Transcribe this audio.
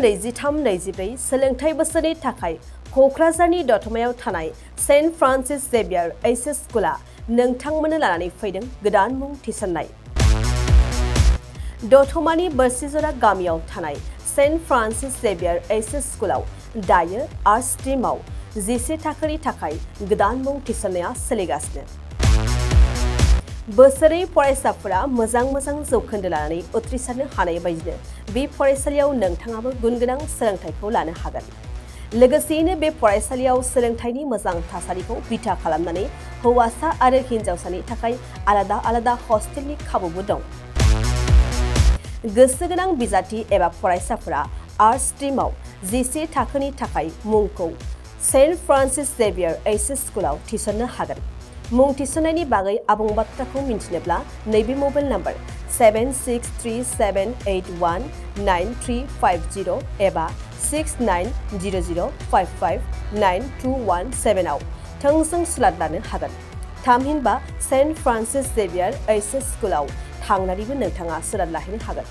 23-24 सोलोंथाइ बोसोरनि थाखाय क'क्राझारनि दतमायाव थानाय सेन्ट फ्रान्सिस जेवियार एइचएस स्कुला नोंथांमोननो लानानै फैदों गोदान मुं थिसननाय। दतमानि बोरसिजरा गामियाव थानाय सेन्ट फ्रान्सिस जेवियार एइचएस स्कुलाव दायो आर्ट्स स्ट्रीमाव 11 थाखोनि थाखाय गोदान मुं थिसननाया सोलिगासिनो। बोसोरै फरायसाफोरा मोजां जौखोन्दो लानानै उथ्रिसारनो हानाय बायदिनो बे फरायसालियाव नोंथाङाबो गुनगोनां सोलोंथाइखौ लानो हागोन। लोगोसेयैनो बे फरायसालियाव सोलोंथाइनि मोजां थासारिखौ बिथा खालामनानै हौवासा आरो हिन्जावसानि थाखाय आलादा हस्टेलनि खाबुबो दं। गोसो गोनां बिजाथि एबा फरायसाफोरा आर्ट्स स्ट्रीमाव 11 थाखोनि थाखाय मुंखौ सेन्ट फ्रान्सिस जेवियार एइचएस स्कुलाव थिसननो हागोन। मुं थिसननायनि बागै आबुं बाथ्राखौ मिन्थिनोब्ला नैबे मबाइल नम्बर 7637819350 एबा 6900559217 आव थोंजों सुलाद लानो हागोन। थामहिनबा सेन्ट फ्रान्सिस जेवियार एइचएस स्कुलाव थांनानैबो नोंथाङा सुलाद लाहैनो हागोन।